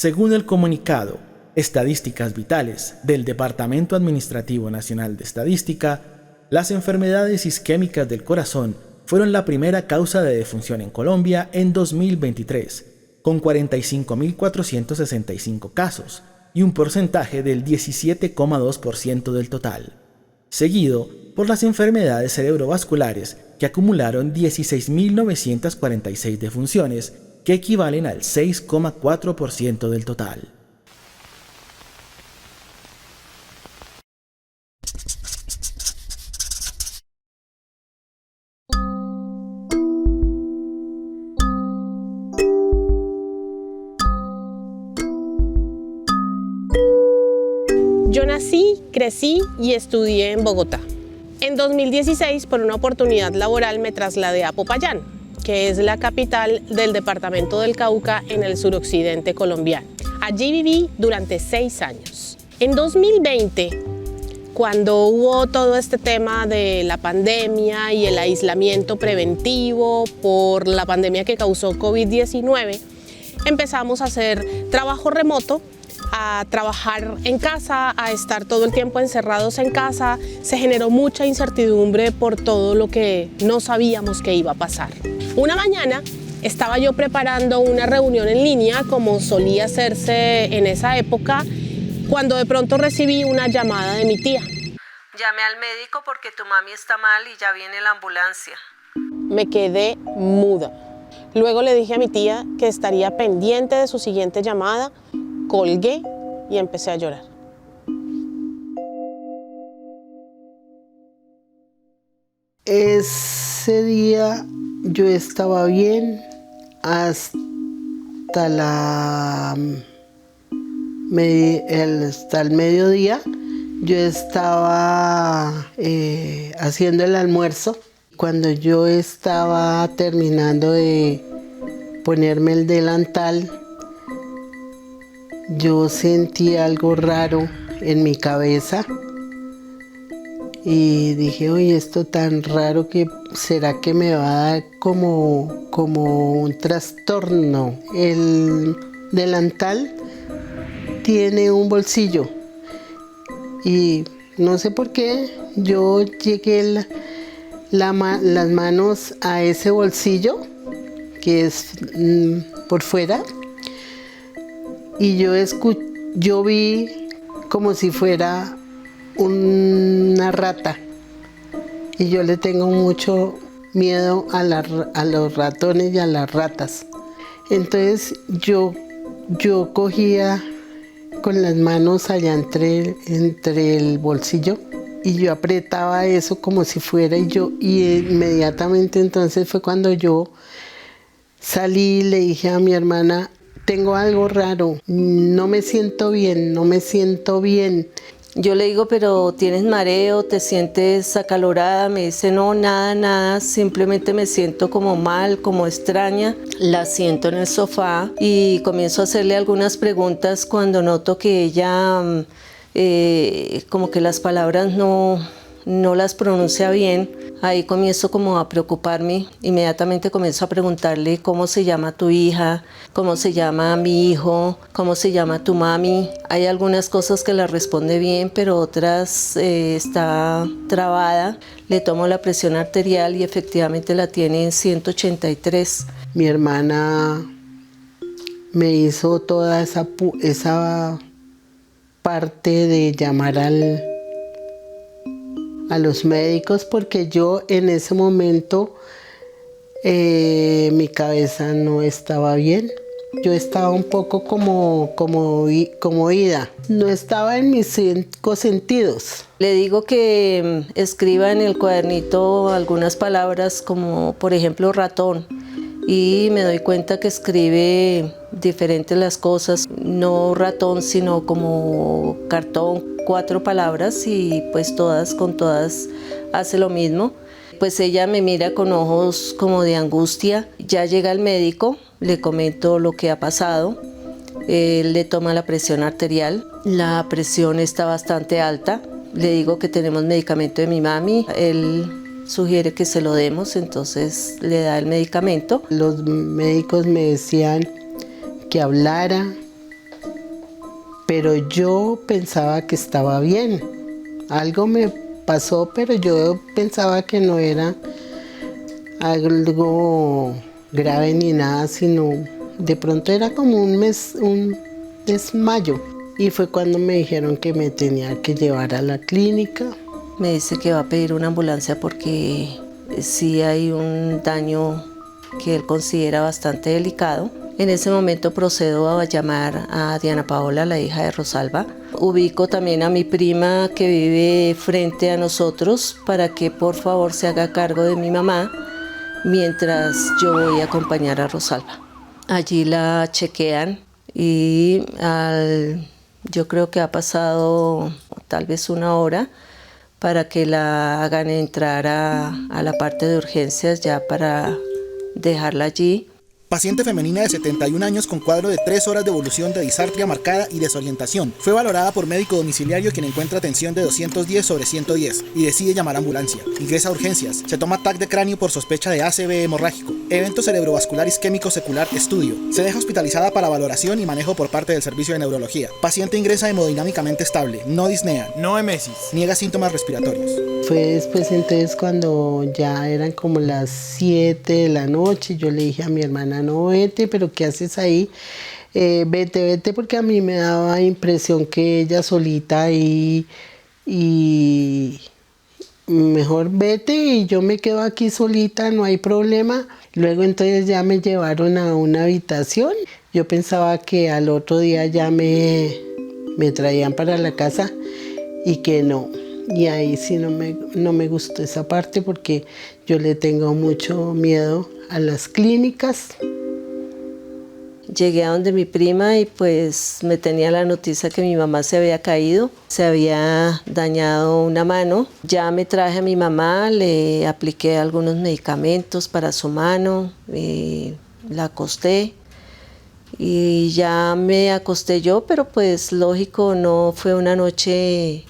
Según el comunicado Estadísticas Vitales del Departamento Administrativo Nacional de Estadística, las enfermedades isquémicas del corazón fueron la primera causa de defunción en Colombia en 2023, con 45.465 casos y un porcentaje del 17,2% del total, seguido por las enfermedades cerebrovasculares, que acumularon 16.946 defunciones, que equivalen al 6,4% del total. Yo nací, crecí y estudié en Bogotá. En 2016, por una oportunidad laboral, me trasladé a Popayán, que es la capital del departamento del Cauca en el suroccidente colombiano. Allí viví durante 6 años. En 2020, cuando hubo todo este tema de la pandemia y el aislamiento preventivo por la pandemia que causó COVID-19, empezamos a hacer trabajo remoto, a trabajar en casa, a estar todo el tiempo encerrados en casa. Se generó mucha incertidumbre por todo lo que no sabíamos que iba a pasar. Una mañana estaba yo preparando una reunión en línea, como solía hacerse en esa época, cuando de pronto recibí una llamada de mi tía. Llamé al médico porque tu mami está mal y ya viene la ambulancia. Me quedé muda. Luego le dije a mi tía que estaría pendiente de su siguiente llamada. Colgué y empecé a llorar. Ese día yo estaba bien hasta el mediodía. Yo estaba haciendo el almuerzo. Cuando yo estaba terminando de ponerme el delantal, yo sentí algo raro en mi cabeza y dije, oye, esto tan raro, que será que me va a dar como un trastorno. El delantal tiene un bolsillo y no sé por qué yo llegué las manos a ese bolsillo que es por fuera. Y yo vi como si fuera una rata. Y yo le tengo mucho miedo a los ratones y a las ratas. Entonces yo cogía con las manos allá entre el bolsillo y yo apretaba eso como si fuera, y inmediatamente entonces fue cuando yo salí y le dije a mi hermana, tengo algo raro, no me siento bien. Yo le digo, pero ¿tienes mareo? ¿Te sientes acalorada? Me dice, no, nada, simplemente me siento como mal, como extraña. La siento en el sofá y comienzo a hacerle algunas preguntas cuando noto que ella como que las palabras no las pronuncia bien. Ahí comienzo como a preocuparme. Inmediatamente comienzo a preguntarle cómo se llama tu hija, cómo se llama mi hijo, cómo se llama tu mami. Hay algunas cosas que las responde bien, pero otras está trabada. Le tomo la presión arterial y efectivamente la tiene en 183. Mi hermana me hizo toda esa parte de llamar a los médicos, porque yo en ese momento mi cabeza no estaba bien. Yo estaba un poco como ida. No estaba en mis 5 sentidos. Le digo que escriba en el cuadernito algunas palabras como, por ejemplo, ratón. Y me doy cuenta que escribe diferentes las cosas, no ratón, sino como cartón, 4 palabras, y pues con todas hace lo mismo. Pues ella me mira con ojos como de angustia. Ya llega el médico, le comento lo que ha pasado. Él le toma la presión arterial, la presión está bastante alta. Le digo que tenemos medicamento de mi mami, él sugiere que se lo demos, entonces le da el medicamento. Los médicos me decían que hablara, pero yo pensaba que estaba bien. Algo me pasó, pero yo pensaba que no era algo grave ni nada, sino de pronto era como un desmayo. Y fue cuando me dijeron que me tenía que llevar a la clínica. Me dice que va a pedir una ambulancia porque sí hay un daño que él considera bastante delicado. En ese momento procedo a llamar a Diana Paola, la hija de Rosalba. Ubico también a mi prima que vive frente a nosotros para que por favor se haga cargo de mi mamá mientras yo voy a acompañar a Rosalba. Allí la chequean y yo creo que ha pasado tal vez una hora para que la hagan entrar a la parte de urgencias ya para dejarla allí. Paciente femenina de 71 años con cuadro de 3 horas de evolución de disartria marcada y desorientación. Fue valorada por médico domiciliario quien encuentra tensión de 210/110 y decide llamar a ambulancia. Ingresa a urgencias. Se toma TAC de cráneo por sospecha de ACV hemorrágico. Evento cerebrovascular isquémico secular estudio. Se deja hospitalizada para valoración y manejo por parte del servicio de neurología. Paciente ingresa hemodinámicamente estable. No disnea. No emesis. Niega síntomas respiratorios. Fue después entonces cuando ya eran como las 7 de la noche, yo le dije a mi hermana, no vete, pero ¿qué haces ahí? Vete, porque a mí me daba impresión que ella solita y mejor vete y yo me quedo aquí solita, no hay problema. Luego entonces ya me llevaron a una habitación. Yo pensaba que al otro día ya me traían para la casa y que no. Y ahí sí no me gustó esa parte porque yo le tengo mucho miedo a las clínicas. Llegué a donde mi prima y pues me tenía la noticia que mi mamá se había caído, se había dañado una mano. Ya me traje a mi mamá, le apliqué algunos medicamentos para su mano, la acosté y ya me acosté yo, pero pues lógico, no fue una noche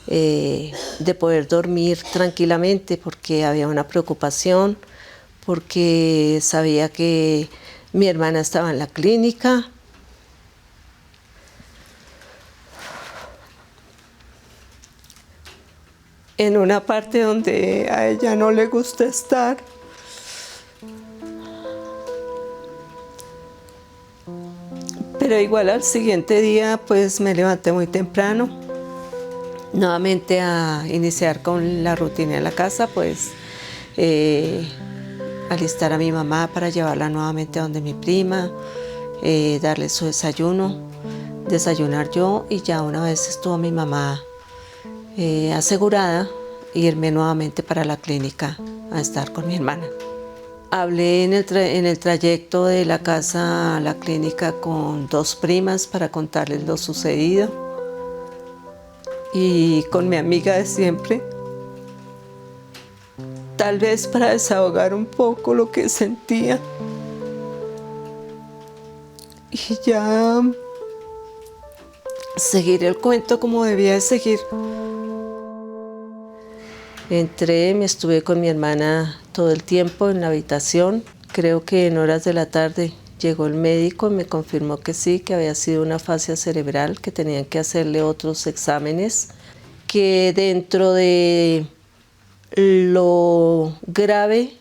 de poder dormir tranquilamente porque había una preocupación, porque sabía que mi hermana estaba en la clínica. En una parte donde a ella no le gusta estar. Pero igual al siguiente día pues me levanté muy temprano. Nuevamente a iniciar con la rutina de la casa, pues alistar a mi mamá para llevarla nuevamente a donde mi prima, darle su desayuno, desayunar yo y ya una vez estuvo mi mamá asegurada, irme nuevamente para la clínica a estar con mi hermana. Hablé en el trayecto de la casa a la clínica con 2 primas para contarles lo sucedido y con mi amiga de siempre, tal vez para desahogar un poco lo que sentía. Y ya seguir el cuento como debía de seguir. Entré, me estuve con mi hermana todo el tiempo en la habitación. Creo que en horas de la tarde llegó el médico y me confirmó que sí, que había sido una afasia cerebral, que tenían que hacerle otros exámenes, que dentro de lo grave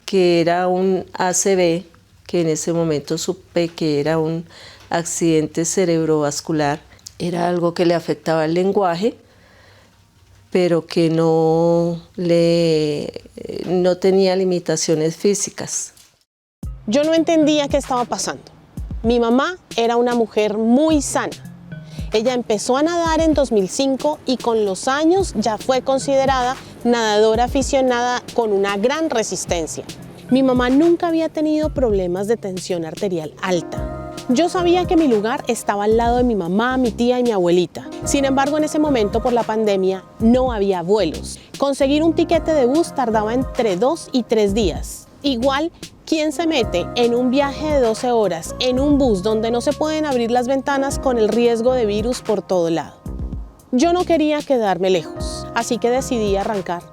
que era un ACV, que en ese momento supe que era un accidente cerebrovascular, era algo que le afectaba el lenguaje, pero que no tenía limitaciones físicas. Yo no entendía qué estaba pasando. Mi mamá era una mujer muy sana. Ella empezó a nadar en 2005 y con los años ya fue considerada nadadora aficionada con una gran resistencia. Mi mamá nunca había tenido problemas de tensión arterial alta. Yo sabía que mi lugar estaba al lado de mi mamá, mi tía y mi abuelita. Sin embargo, en ese momento, por la pandemia, no había vuelos. Conseguir un tiquete de bus tardaba entre 2 y 3 días. Igual, ¿quién se mete en un viaje de 12 horas en un bus donde no se pueden abrir las ventanas con el riesgo de virus por todo lado? Yo no quería quedarme lejos, así que decidí arrancar.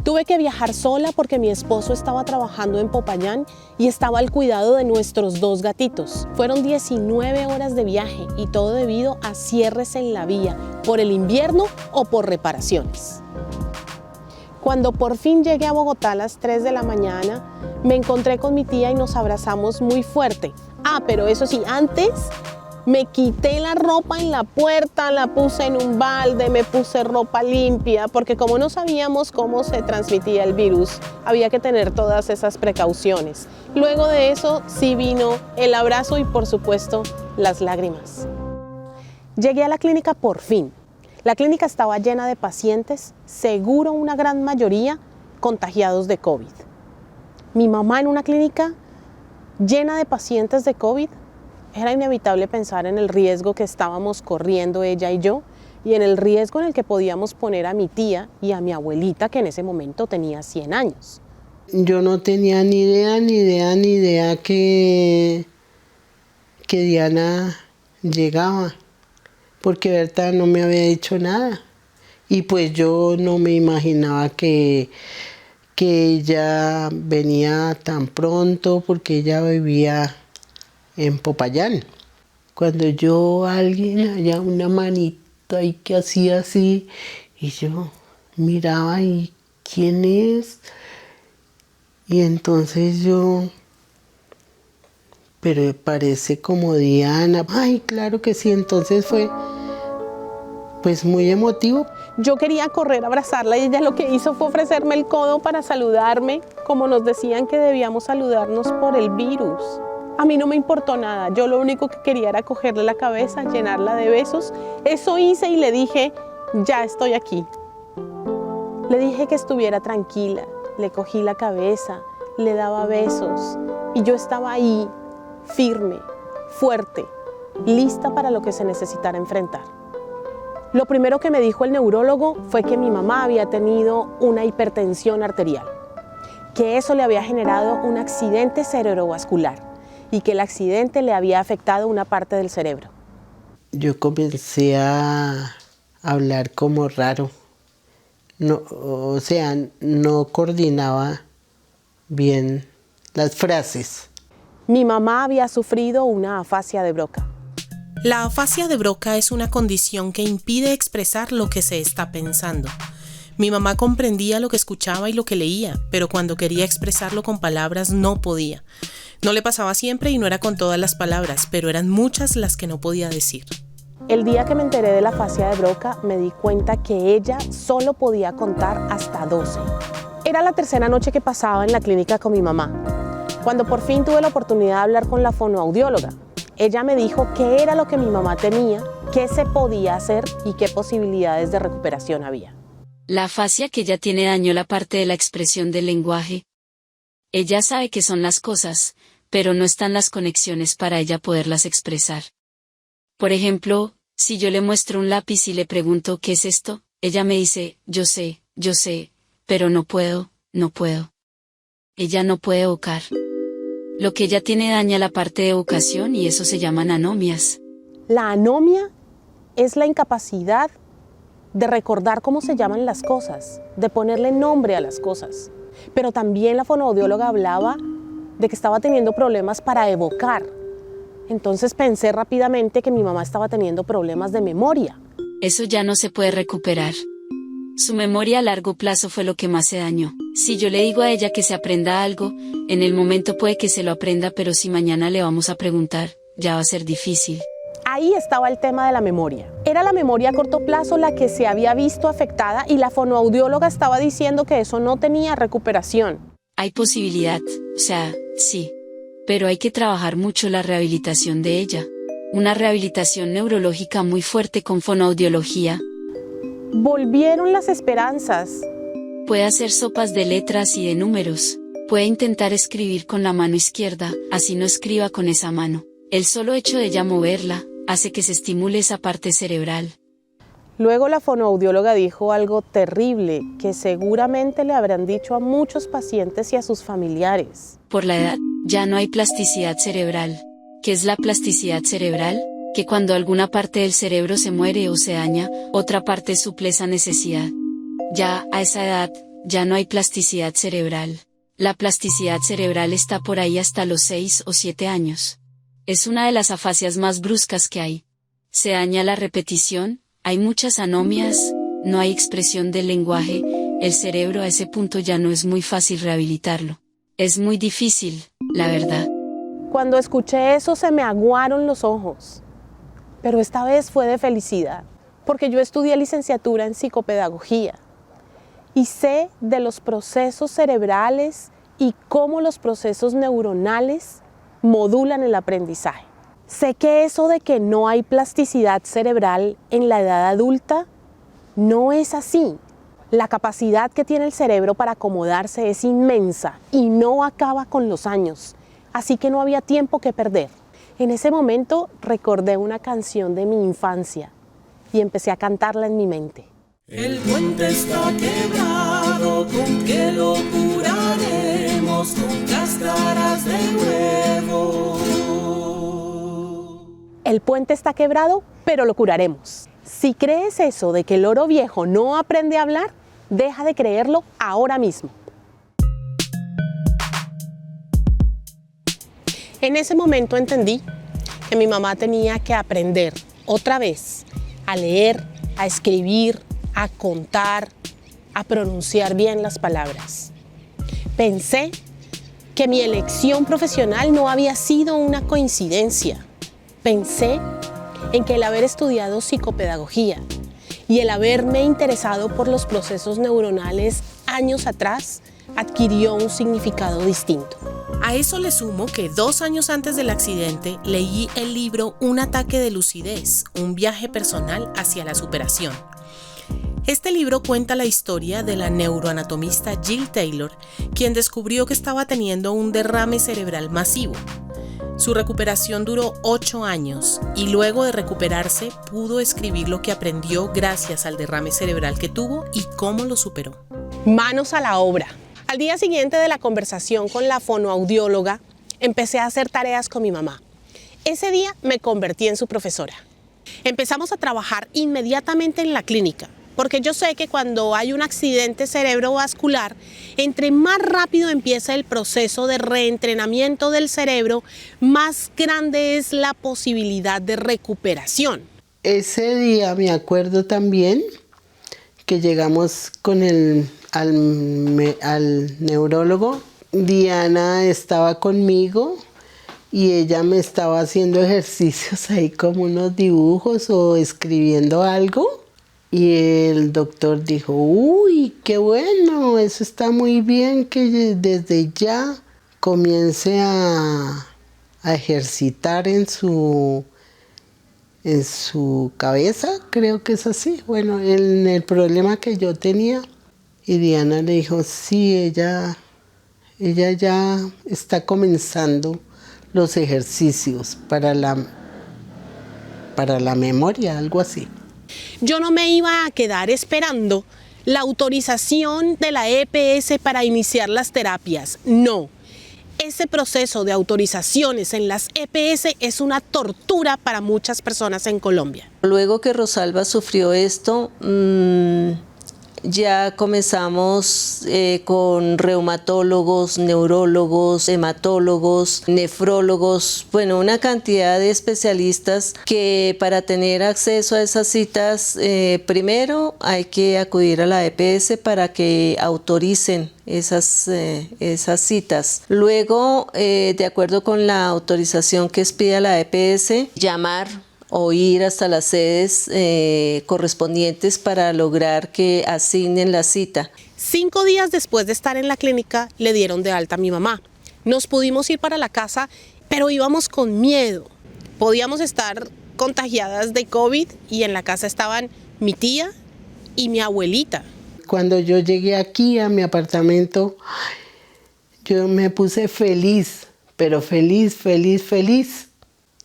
Tuve que viajar sola porque mi esposo estaba trabajando en Popayán y estaba al cuidado de nuestros 2 gatitos. Fueron 19 horas de viaje y todo debido a cierres en la vía, por el invierno o por reparaciones. Cuando por fin llegué a Bogotá a las 3 de la mañana, me encontré con mi tía y nos abrazamos muy fuerte. Pero eso sí, antes me quité la ropa en la puerta, la puse en un balde, me puse ropa limpia, porque como no sabíamos cómo se transmitía el virus, había que tener todas esas precauciones. Luego de eso sí vino el abrazo y por supuesto las lágrimas. Llegué a la clínica por fin. La clínica estaba llena de pacientes, seguro una gran mayoría contagiados de COVID. Mi mamá en una clínica llena de pacientes de COVID. Era inevitable pensar en el riesgo que estábamos corriendo ella y yo y en el riesgo en el que podíamos poner a mi tía y a mi abuelita, que en ese momento tenía 100 años. Yo no tenía ni idea que Diana llegaba, porque Berta no me había dicho nada. Y pues yo no me imaginaba que ella venía tan pronto, porque ella vivía en Popayán. Cuando alguien haya una manita ahí que hacía así, y yo miraba y ¿quién es? Y entonces pero parece como Diana. Ay, claro que sí, entonces fue pues muy emotivo. Yo quería correr a abrazarla y ella lo que hizo fue ofrecerme el codo para saludarme, como nos decían que debíamos saludarnos por el virus. A mí no me importó nada, yo lo único que quería era cogerle la cabeza, llenarla de besos. Eso hice y le dije, ya estoy aquí. Le dije que estuviera tranquila, le cogí la cabeza, le daba besos y yo estaba ahí, firme, fuerte, lista para lo que se necesitara enfrentar. Lo primero que me dijo el neurólogo fue que mi mamá había tenido una hipertensión arterial, que eso le había generado un accidente cerebrovascular y que el accidente le había afectado una parte del cerebro. Yo comencé a hablar como raro. No, o sea, no coordinaba bien las frases. Mi mamá había sufrido una afasia de Broca. La afasia de Broca es una condición que impide expresar lo que se está pensando. Mi mamá comprendía lo que escuchaba y lo que leía, pero cuando quería expresarlo con palabras no podía. No le pasaba siempre y no era con todas las palabras, pero eran muchas las que no podía decir. El día que me enteré de la afasia de Broca, me di cuenta que ella solo podía contar hasta 12. Era la tercera noche que pasaba en la clínica con mi mamá, cuando por fin tuve la oportunidad de hablar con la fonoaudióloga. Ella me dijo qué era lo que mi mamá tenía, qué se podía hacer y qué posibilidades de recuperación había. La afasia que ella tiene dañó la parte de la expresión del lenguaje. Ella sabe qué son las cosas, pero no están las conexiones para ella poderlas expresar. Por ejemplo, si yo le muestro un lápiz y le pregunto ¿qué es esto?, ella me dice, yo sé, pero no puedo. Ella no puede evocar. Lo que ella tiene daña la parte de evocación y eso se llaman anomias. La anomia es la incapacidad de recordar cómo se llaman las cosas, de ponerle nombre a las cosas. Pero también la fonoaudióloga hablaba de que estaba teniendo problemas para evocar. Entonces pensé rápidamente que mi mamá estaba teniendo problemas de memoria. Eso ya no se puede recuperar. Su memoria a largo plazo fue lo que más se dañó. Si yo le digo a ella que se aprenda algo, en el momento puede que se lo aprenda, pero si mañana le vamos a preguntar, ya va a ser difícil. Ahí estaba el tema de la memoria. Era la memoria a corto plazo la que se había visto afectada y la fonoaudióloga estaba diciendo que eso no tenía recuperación. Hay posibilidad, sí. Pero hay que trabajar mucho la rehabilitación de ella. Una rehabilitación neurológica muy fuerte con fonoaudiología. Volvieron las esperanzas. Puede hacer sopas de letras y de números. Puede intentar escribir con la mano izquierda, así no escriba con esa mano. El solo hecho de ella moverla hace que se estimule esa parte cerebral. Luego la fonoaudióloga dijo algo terrible que seguramente le habrán dicho a muchos pacientes y a sus familiares. Por la edad, ya no hay plasticidad cerebral. ¿Qué es la plasticidad cerebral? Que cuando alguna parte del cerebro se muere o se daña, otra parte suple esa necesidad. Ya a esa edad, ya no hay plasticidad cerebral. La plasticidad cerebral está por ahí hasta los 6 o 7 años. Es una de las afasias más bruscas que hay. Se daña la repetición, hay muchas anomias, no hay expresión del lenguaje, el cerebro a ese punto ya no es muy fácil rehabilitarlo. Es muy difícil, la verdad. Cuando escuché eso se me aguaron los ojos, pero esta vez fue de felicidad, porque yo estudié licenciatura en psicopedagogía y sé de los procesos cerebrales y cómo los procesos neuronales modulan el aprendizaje. Sé que eso de que no hay plasticidad cerebral en la edad adulta no es así. La capacidad que tiene el cerebro para acomodarse es inmensa y no acaba con los años, así que no había tiempo que perder. En ese momento recordé una canción de mi infancia y empecé a cantarla en mi mente. El puente está quebrado, ¿con qué lo curaremos? Con cáscaras de huevo. El puente está quebrado, pero lo curaremos. Si crees eso de que el loro viejo no aprende a hablar, deja de creerlo ahora mismo. En ese momento entendí que mi mamá tenía que aprender otra vez a leer, a escribir, a contar, a pronunciar bien las palabras. Pensé que mi elección profesional no había sido una coincidencia. Pensé en que el haber estudiado psicopedagogía y el haberme interesado por los procesos neuronales años atrás adquirió un significado distinto. A eso le sumo que 2 años antes del accidente leí el libro Un ataque de lucidez, un viaje personal hacia la superación. Este libro cuenta la historia de la neuroanatomista Jill Taylor, quien descubrió que estaba teniendo un derrame cerebral masivo. Su recuperación duró 8 años y luego de recuperarse pudo escribir lo que aprendió gracias al derrame cerebral que tuvo y cómo lo superó. Manos a la obra. Al día siguiente de la conversación con la fonoaudióloga, empecé a hacer tareas con mi mamá. Ese día me convertí en su profesora. Empezamos a trabajar inmediatamente en la clínica, porque yo sé que cuando hay un accidente cerebrovascular, entre más rápido empieza el proceso de reentrenamiento del cerebro, más grande es la posibilidad de recuperación. Ese día me acuerdo también que llegamos con al neurólogo. Diana estaba conmigo y ella me estaba haciendo ejercicios ahí como unos dibujos o escribiendo algo. Y el doctor dijo, uy, qué bueno, eso está muy bien que desde ya comience a ejercitar en su cabeza, creo que es así. Bueno, en el problema que yo tenía. Y Diana le dijo, sí, ella ya está comenzando los ejercicios para la memoria, algo así. Yo no me iba a quedar esperando la autorización de la EPS para iniciar las terapias. No, ese proceso de autorizaciones en las EPS es una tortura para muchas personas en Colombia. Luego que Rosalba sufrió esto, ya comenzamos con reumatólogos, neurólogos, hematólogos, nefrólogos, bueno, una cantidad de especialistas que para tener acceso a esas citas, primero hay que acudir a la EPS para que autoricen esas citas. Luego, de acuerdo con la autorización que expida la EPS, llamar o ir hasta las sedes correspondientes para lograr que asignen la cita. 5 días después de estar en la clínica, le dieron de alta a mi mamá. Nos pudimos ir para la casa, pero íbamos con miedo. Podíamos estar contagiadas de COVID y en la casa estaban mi tía y mi abuelita. Cuando yo llegué aquí a mi apartamento, yo me puse feliz, pero feliz,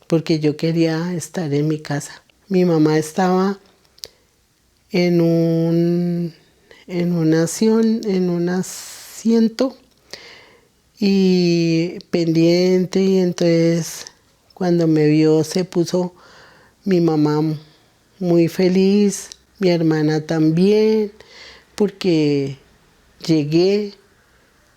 porque yo quería estar en mi casa. Mi mamá estaba en un asiento y pendiente, y entonces cuando me vio se puso mi mamá muy feliz, mi hermana también, porque llegué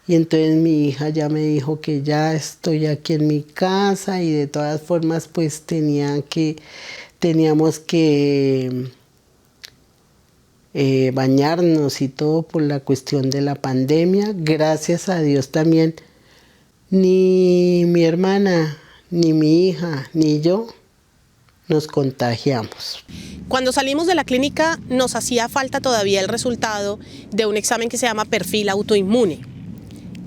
y entonces mi hija ya me dijo que ya estoy aquí en mi casa y de todas formas pues teníamos que bañarnos y todo por la cuestión de la pandemia. Gracias a Dios también ni mi hermana, ni mi hija, ni yo nos contagiamos. Cuando salimos de la clínica nos hacía falta todavía el resultado de un examen que se llama perfil autoinmune.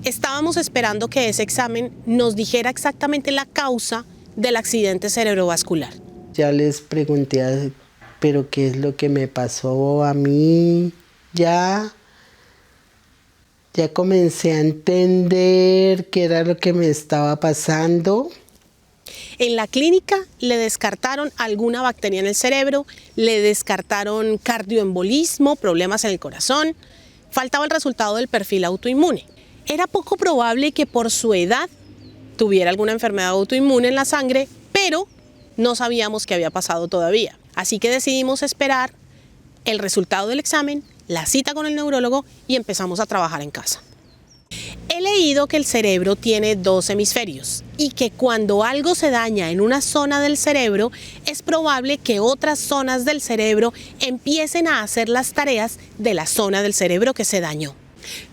Estábamos esperando que ese examen nos dijera exactamente la causa del accidente cerebrovascular. Ya les pregunté, pero ¿qué es lo que me pasó a mí? Ya comencé a entender qué era lo que me estaba pasando. En la clínica le descartaron alguna bacteria en el cerebro, le descartaron cardioembolismo, problemas en el corazón. Faltaba el resultado del perfil autoinmune. Era poco probable que por su edad tuviera alguna enfermedad autoinmune en la sangre, pero no sabíamos qué había pasado todavía. Así que decidimos esperar el resultado del examen, la cita con el neurólogo y empezamos a trabajar en casa. He leído que el cerebro tiene 2 hemisferios y que cuando algo se daña en una zona del cerebro, es probable que otras zonas del cerebro empiecen a hacer las tareas de la zona del cerebro que se dañó.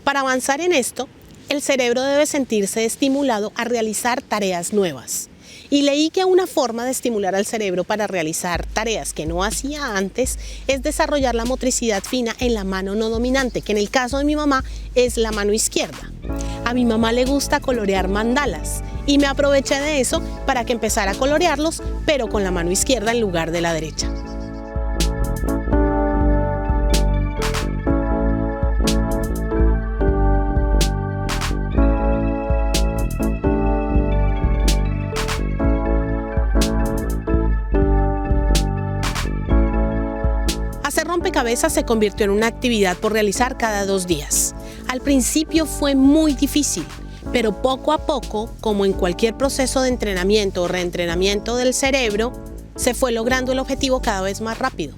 Para avanzar en esto, el cerebro debe sentirse estimulado a realizar tareas nuevas. Y leí que una forma de estimular al cerebro para realizar tareas que no hacía antes es desarrollar la motricidad fina en la mano no dominante, que en el caso de mi mamá es la mano izquierda. A mi mamá le gusta colorear mandalas y me aproveché de eso para que empezara a colorearlos, pero con la mano izquierda en lugar de la derecha. Hacer rompecabezas se convirtió en una actividad por realizar cada 2 días. Al principio fue muy difícil, pero poco a poco, como en cualquier proceso de entrenamiento o reentrenamiento del cerebro, se fue logrando el objetivo cada vez más rápido.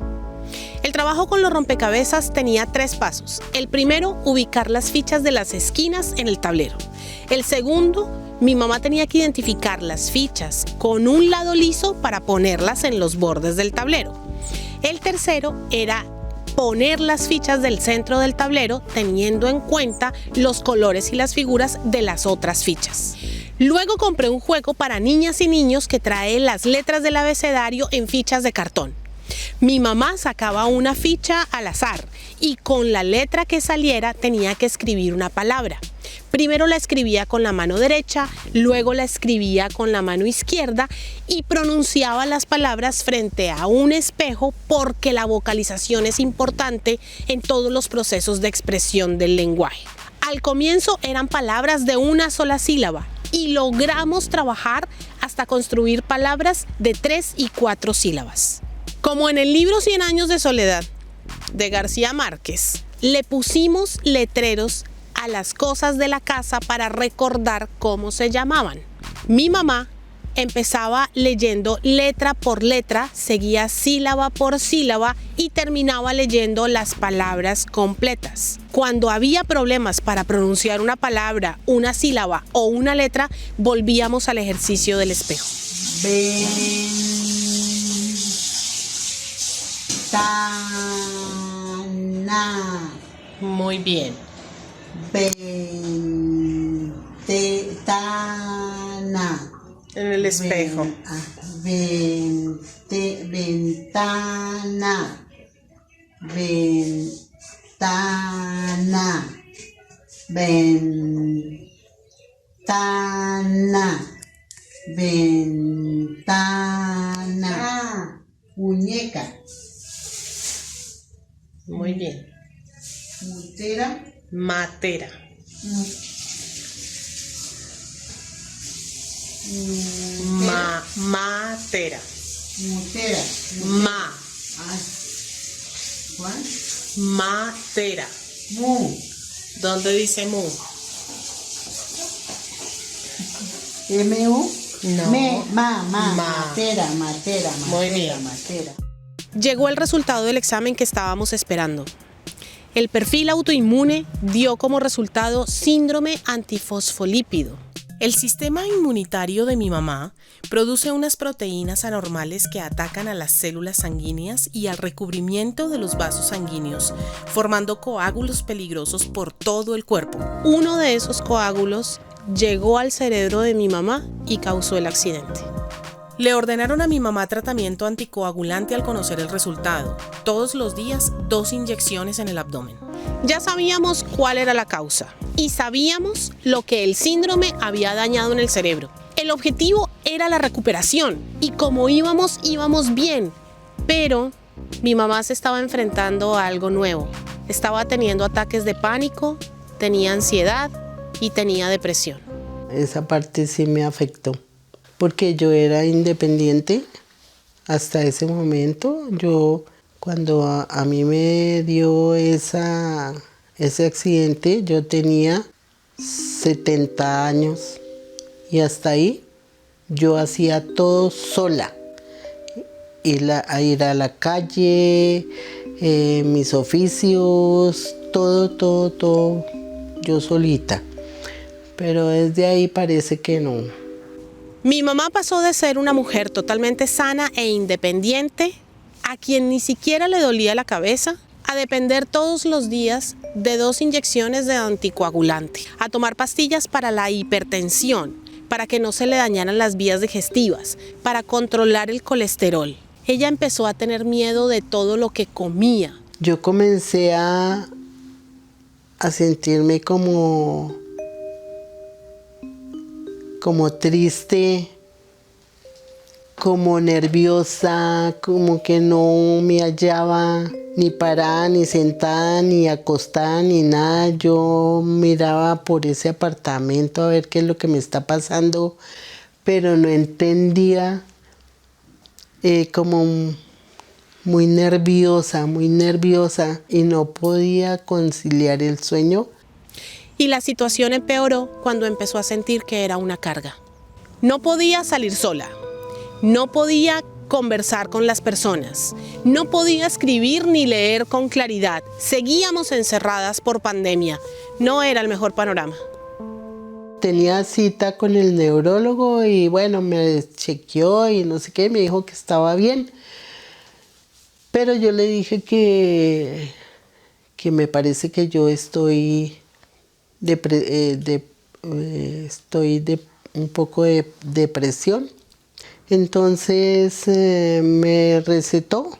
El trabajo con los rompecabezas tenía 3 pasos. El primero, ubicar las fichas de las esquinas en el tablero. El segundo, mi mamá tenía que identificar las fichas con un lado liso para ponerlas en los bordes del tablero. El tercero era poner las fichas del centro del tablero teniendo en cuenta los colores y las figuras de las otras fichas. Luego compré un juego para niñas y niños que trae las letras del abecedario en fichas de cartón. Mi mamá sacaba una ficha al azar y con la letra que saliera tenía que escribir una palabra. Primero la escribía con la mano derecha, luego la escribía con la mano izquierda y pronunciaba las palabras frente a un espejo porque la vocalización es importante en todos los procesos de expresión del lenguaje. Al comienzo eran palabras de una sola sílaba y logramos trabajar hasta construir palabras de 3 y 4 sílabas. Como en el libro 100 años de soledad de García Márquez, le pusimos letreros a las cosas de la casa para recordar cómo se llamaban. Mi mamá empezaba leyendo letra por letra, seguía sílaba por sílaba y terminaba leyendo las palabras completas. Cuando había problemas para pronunciar una palabra, una sílaba o una letra, volvíamos al ejercicio del espejo. Ventana. Muy bien. Ventana. En el espejo. Ventana. Ventana. Ventana. Ventana. Muñeca. Muy bien. Mutera. Matera. Matera. Mutera. Ma. ¿Cuál? Matera. Mu. ¿Dónde dice mu? M-U. No. Ma. Ma. Matera. Muy bien. Matera. Llegó el resultado del examen que estábamos esperando. El perfil autoinmune dio como resultado síndrome antifosfolípido. El sistema inmunitario de mi mamá produce unas proteínas anormales que atacan a las células sanguíneas y al recubrimiento de los vasos sanguíneos, formando coágulos peligrosos por todo el cuerpo. Uno de esos coágulos llegó al cerebro de mi mamá y causó el accidente. Le ordenaron a mi mamá tratamiento anticoagulante al conocer el resultado. Todos los días, 2 inyecciones en el abdomen. Ya sabíamos cuál era la causa y sabíamos lo que el síndrome había dañado en el cerebro. El objetivo era la recuperación y como íbamos bien, pero mi mamá se estaba enfrentando a algo nuevo. Estaba teniendo ataques de pánico, tenía ansiedad y tenía depresión. Esa parte sí me afectó, porque yo era independiente hasta ese momento. Cuando a mí me dio ese accidente, yo tenía 70 años y hasta ahí yo hacía todo sola. Ir a la calle, mis oficios, todo yo solita. Pero desde ahí parece que no. Mi mamá pasó de ser una mujer totalmente sana e independiente, a quien ni siquiera le dolía la cabeza, a depender todos los días de 2 inyecciones de anticoagulante, a tomar pastillas para la hipertensión, para que no se le dañaran las vías digestivas, para controlar el colesterol. Ella empezó a tener miedo de todo lo que comía. Yo comencé a sentirme como triste, como nerviosa, como que no me hallaba ni parada, ni sentada, ni acostada, ni nada. Yo miraba por ese apartamento a ver qué es lo que me está pasando, pero no entendía, como muy nerviosa y no podía conciliar el sueño. Y la situación empeoró cuando empezó a sentir que era una carga. No podía salir sola, no podía conversar con las personas, no podía escribir ni leer con claridad. Seguíamos encerradas por pandemia. No era el mejor panorama. Tenía cita con el neurólogo y bueno, me chequeó y no sé qué, me dijo que estaba bien. Pero yo le dije que me parece que yo estoy un poco de depresión. Entonces me recetó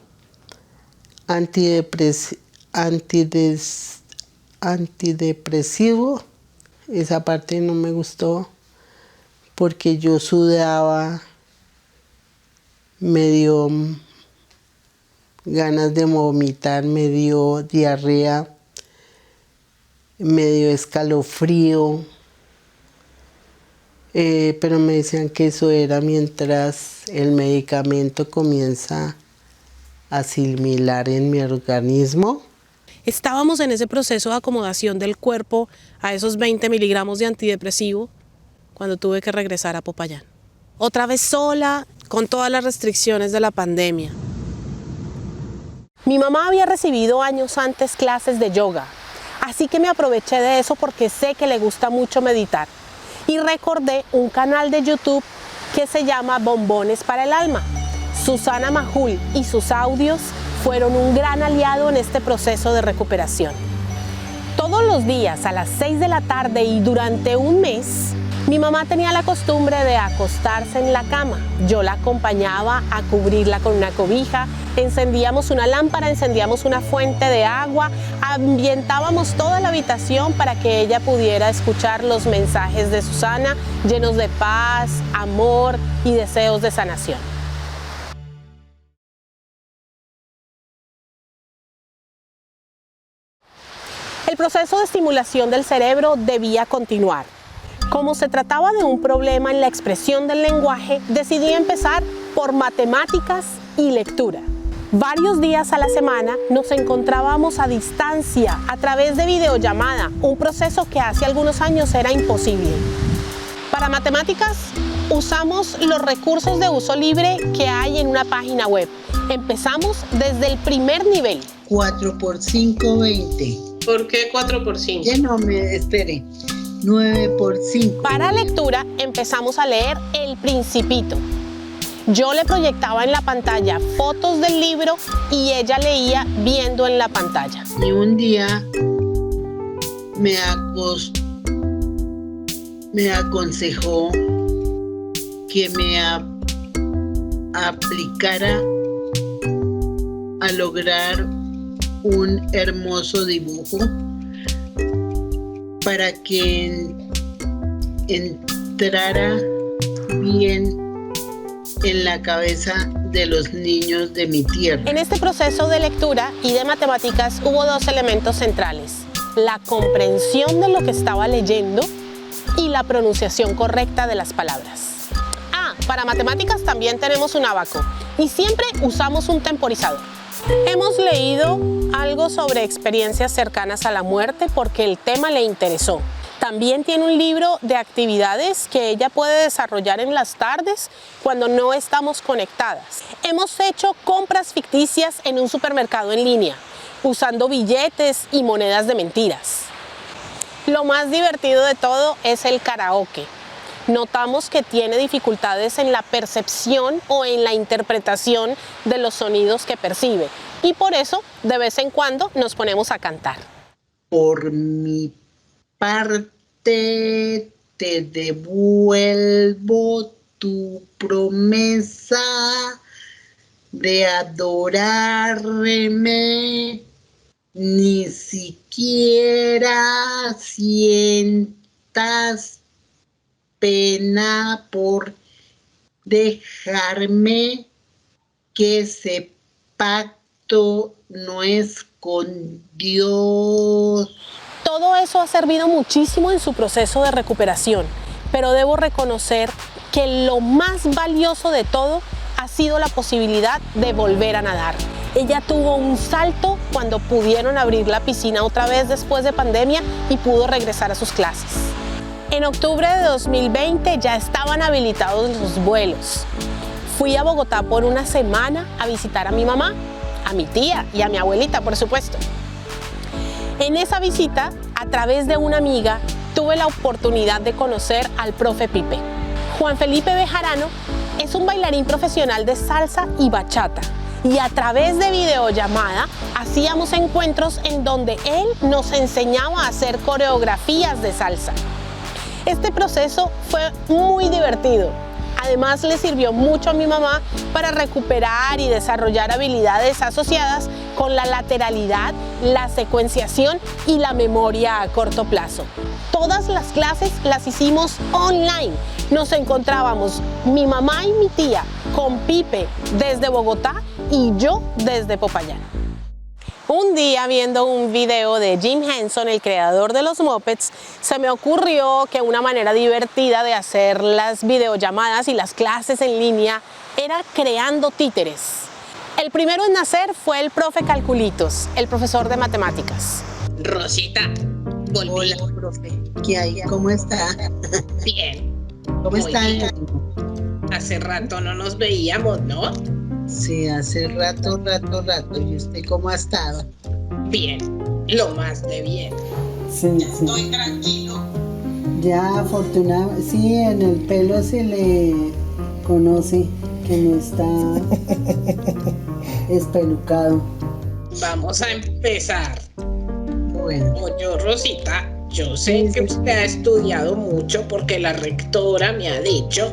antidepresivo. Esa parte no me gustó porque yo sudaba, me dio ganas de vomitar, me dio diarrea, me dio escalofrío, pero me decían que eso era mientras el medicamento comienza a asimilar en mi organismo. Estábamos en ese proceso de acomodación del cuerpo a esos 20 miligramos de antidepresivo cuando tuve que regresar a Popayán. Otra vez sola, con todas las restricciones de la pandemia. Mi mamá había recibido años antes clases de yoga, así que me aproveché de eso porque sé que le gusta mucho meditar. Y recordé un canal de YouTube que se llama Bombones para el Alma. Susana Majul y sus audios fueron un gran aliado en este proceso de recuperación. Todos los días a las 6 de la tarde y durante un mes, mi mamá tenía la costumbre de acostarse en la cama. Yo la acompañaba a cubrirla con una cobija, encendíamos una lámpara, encendíamos una fuente de agua, ambientábamos toda la habitación para que ella pudiera escuchar los mensajes de Susana, llenos de paz, amor y deseos de sanación. El proceso de estimulación del cerebro debía continuar. Como se trataba de un problema en la expresión del lenguaje, decidí empezar por matemáticas y lectura. Varios días a la semana nos encontrábamos a distancia a través de videollamada, un proceso que hace algunos años era imposible. Para matemáticas, usamos los recursos de uso libre que hay en una página web. Empezamos desde el primer nivel. 4 por 5, 20. ¿Por qué 4 por 5? No me espere. 9 por 5. Para lectura empezamos a leer El Principito. Yo le proyectaba en la pantalla fotos del libro y ella leía viendo en la pantalla. Y un día me aconsejó que me aplicara a lograr un hermoso dibujo para que entrara bien en la cabeza de los niños de mi tierra. En este proceso de lectura y de matemáticas hubo dos elementos centrales: la comprensión de lo que estaba leyendo y la pronunciación correcta de las palabras. Para matemáticas también tenemos un ábaco y siempre usamos un temporizador. Hemos leído algo sobre experiencias cercanas a la muerte porque el tema le interesó. También tiene un libro de actividades que ella puede desarrollar en las tardes cuando no estamos conectadas. Hemos hecho compras ficticias en un supermercado en línea, usando billetes y monedas de mentiras. Lo más divertido de todo es el karaoke. Notamos que tiene dificultades en la percepción o en la interpretación de los sonidos que percibe y por eso de vez en cuando nos ponemos a cantar. Por mi parte te devuelvo tu promesa de adorarme, ni siquiera sientas pena por dejarme, que ese pacto no es con Dios. Todo eso ha servido muchísimo en su proceso de recuperación, pero debo reconocer que lo más valioso de todo ha sido la posibilidad de volver a nadar. Ella tuvo un salto cuando pudieron abrir la piscina otra vez después de pandemia y pudo regresar a sus clases. En octubre de 2020 ya estaban habilitados los vuelos. Fui a Bogotá por una semana a visitar a mi mamá, a mi tía y a mi abuelita, por supuesto. En esa visita, a través de una amiga, tuve la oportunidad de conocer al profe Pipe. Juan Felipe Bejarano es un bailarín profesional de salsa y bachata. Y a través de videollamada hacíamos encuentros en donde él nos enseñaba a hacer coreografías de salsa. Este proceso fue muy divertido. Además, le sirvió mucho a mi mamá para recuperar y desarrollar habilidades asociadas con la lateralidad, la secuenciación y la memoria a corto plazo. Todas las clases las hicimos online. Nos encontrábamos mi mamá y mi tía con Pipe desde Bogotá y yo desde Popayán. Un día, viendo un video de Jim Henson, el creador de los Muppets, se me ocurrió que una manera divertida de hacer las videollamadas y las clases en línea era creando títeres. El primero en nacer fue el profe Calculitos, el profesor de matemáticas. Rosita, volví. Hola, profe. ¿Qué hay? ¿Cómo está? Bien. ¿Cómo está? Hace rato no nos veíamos, ¿no? Sí, hace rato. ¿Y usted cómo ha estado? Bien, lo más de bien. Sí. Estoy tranquilo. Ya, afortunadamente, sí, en el pelo se le conoce que no está espelucado. Vamos a empezar. Bueno. Oye, Rosita, yo sé que usted ha estudiado mucho porque la rectora me ha dicho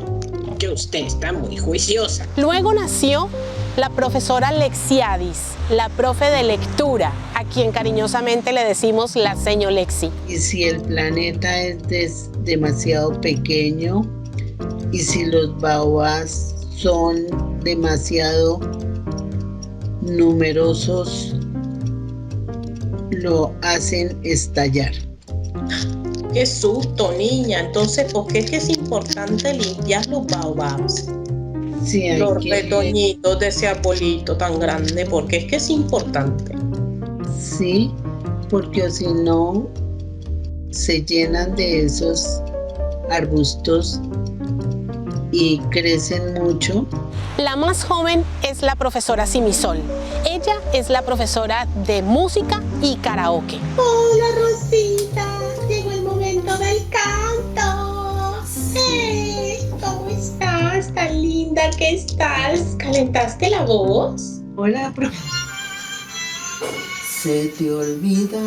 que usted está muy juiciosa. Luego nació la profesora Lexiadis, la profe de lectura, a quien cariñosamente le decimos la seño Lexi. Y si el planeta es demasiado pequeño, y si los baobabs son demasiado numerosos, lo hacen estallar. Qué susto, niña. Entonces, ¿por qué es importante limpiar los baobabs? Sí, hay Los que... retoñitos de ese arbolito tan grande, porque es importante. Sí, porque si no, se llenan de esos arbustos y crecen mucho. La más joven es la profesora Simisol. Ella es la profesora de música y karaoke. Hola Rosita, llegó el momento del canto. ¿Cómo estás? Tan linda que estás. ¿Calentaste la voz? Hola, profe. Se te olvida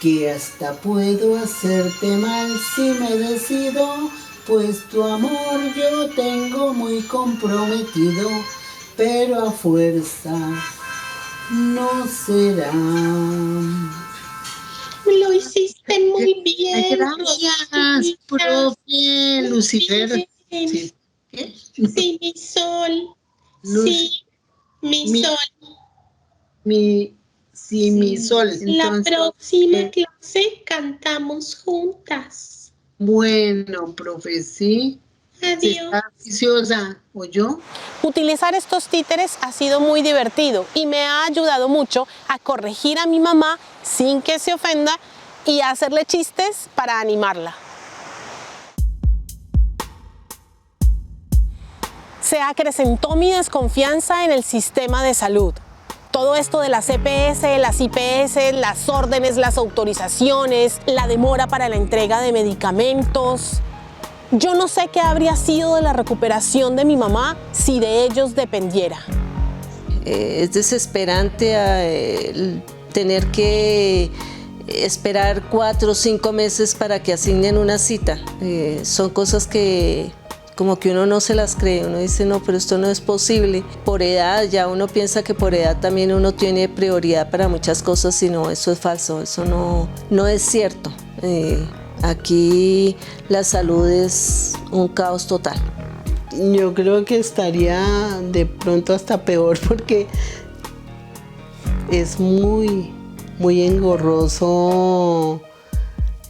que hasta puedo hacerte mal si me decido, pues tu amor yo tengo muy comprometido, pero a fuerza no será. Lo hiciste muy bien. Gracias, profe Lucifer. Sí, ¿Qué? sí, mi sol. Sí, mi sol. Mi sol. Entonces, la próxima clase cantamos juntas. Bueno, profe, sí. Adiós. ¿Está juiciosa o yo? Utilizar estos títeres ha sido muy divertido y me ha ayudado mucho a corregir a mi mamá sin que se ofenda y a hacerle chistes para animarla. Se acrecentó mi desconfianza en el sistema de salud. Todo esto de las EPS, las IPS, las órdenes, las autorizaciones, la demora para la entrega de medicamentos. Yo no sé qué habría sido de la recuperación de mi mamá si de ellos dependiera. Es desesperante tener que esperar 4 o 5 meses para que asignen una cita. Son cosas que como que uno no se las cree, uno dice no, pero esto no es posible. Por edad, ya uno piensa que por edad también uno tiene prioridad para muchas cosas y no, eso es falso, eso no es cierto. Aquí la salud es un caos total. Yo creo que estaría de pronto hasta peor porque es muy engorroso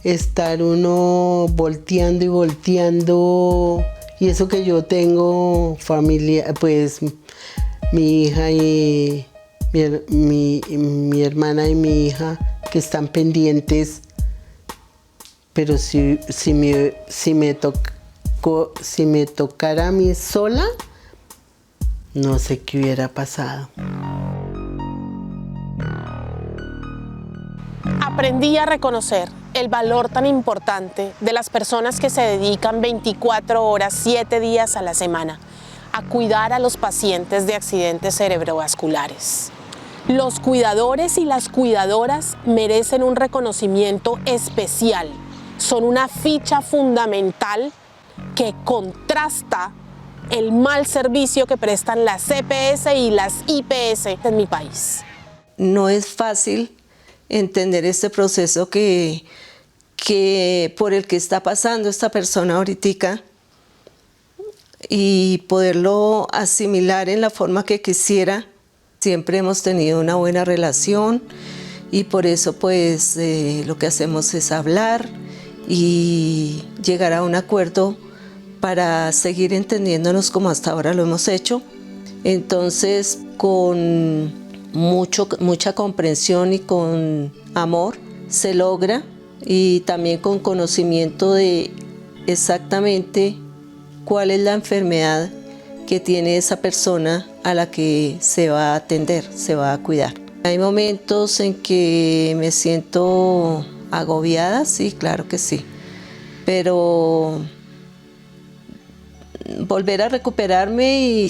estar uno volteando y volteando. Y eso que yo tengo familia, pues mi hija y mi hermana y mi hija que están pendientes, pero si me tocara a mí sola, no sé qué hubiera pasado. Aprendí a reconocer el valor tan importante de las personas que se dedican 24 horas, 7 días a la semana a cuidar a los pacientes de accidentes cerebrovasculares. Los cuidadores y las cuidadoras merecen un reconocimiento especial. Son una ficha fundamental que contrasta el mal servicio que prestan las EPS y las IPS en mi país. No es fácil entender este proceso que por el que está pasando esta persona ahorita y poderlo asimilar en la forma que quisiera. Siempre hemos tenido una buena relación y por eso pues lo que hacemos es hablar y llegar a un acuerdo para seguir entendiéndonos como hasta ahora lo hemos hecho. Entonces, con mucha comprensión y con amor se logra, y también con conocimiento de exactamente cuál es la enfermedad que tiene esa persona a la que se va a atender, se va a cuidar. Hay momentos en que me siento agobiada, sí, claro que sí, pero volver a recuperarme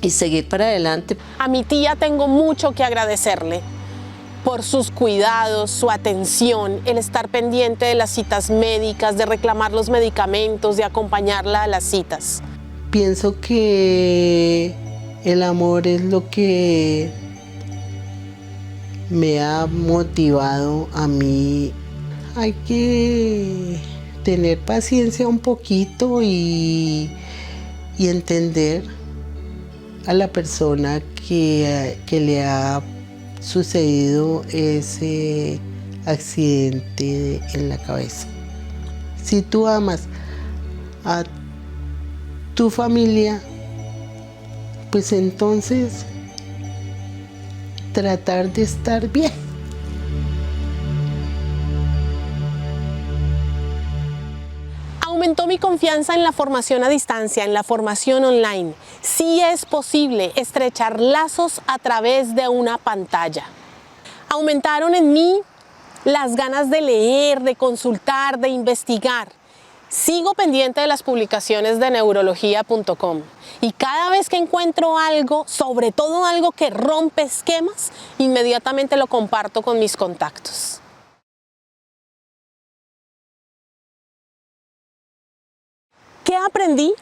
y seguir para adelante. A mi tía tengo mucho que agradecerle por sus cuidados, su atención, el estar pendiente de las citas médicas, de reclamar los medicamentos, de acompañarla a las citas. Pienso que el amor es lo que me ha motivado a mí. Hay que tener paciencia un poquito y entender a la persona que le ha sucedido ese accidente en la cabeza. Si tú amas a tu familia, pues entonces tratar de estar bien. Aumentó mi confianza en la formación a distancia, en la formación online. Sí es posible estrechar lazos a través de una pantalla. Aumentaron en mí las ganas de leer, de consultar, de investigar. Sigo pendiente de las publicaciones de neurología.com y cada vez que encuentro algo, sobre todo algo que rompe esquemas, inmediatamente lo comparto con mis contactos. ¿Qué aprendí?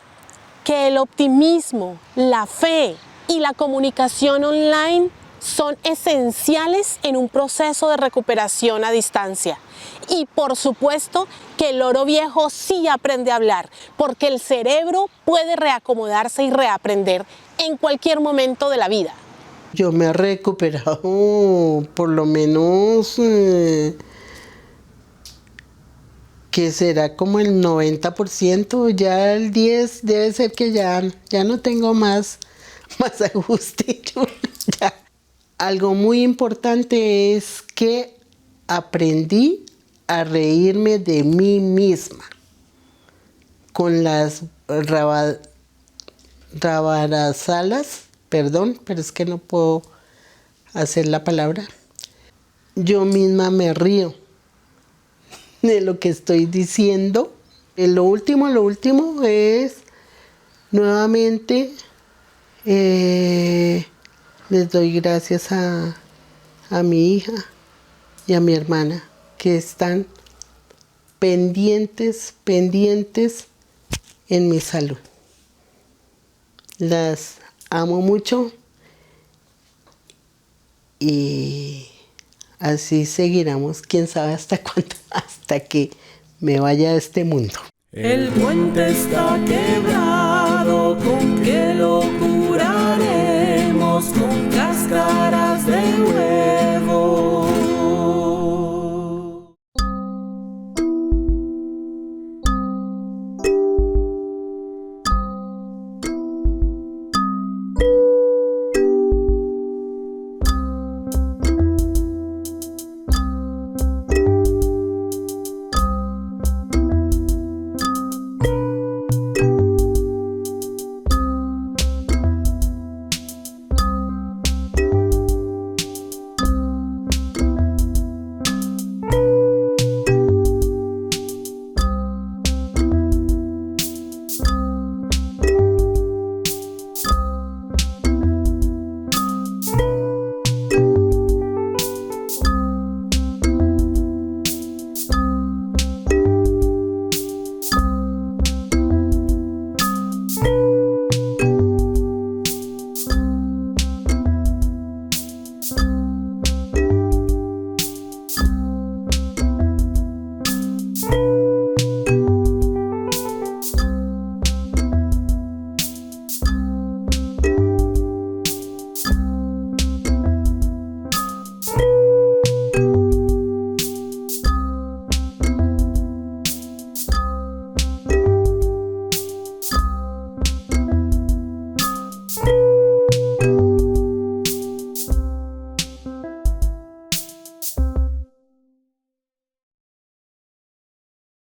Que el optimismo, la fe y la comunicación online son esenciales en un proceso de recuperación a distancia. Y por supuesto que el loro viejo sí aprende a hablar, porque el cerebro puede reacomodarse y reaprender en cualquier momento de la vida. Yo me he recuperado por lo menos, que será como el 90%, ya el 10% debe ser que ya no tengo más ajuste. Ya. Algo muy importante es que aprendí a reírme de mí misma con las rabarazalas, perdón, pero es que no puedo hacer la palabra. Yo misma me río de lo que estoy diciendo. Lo último es nuevamente les doy gracias a mi hija y a mi hermana que están pendientes en mi salud. Las amo mucho y así seguiremos, quién sabe hasta cuándo, hasta que me vaya de este mundo. El puente está quebrado, ¿con qué lo curaremos? Con cáscaras de huevo.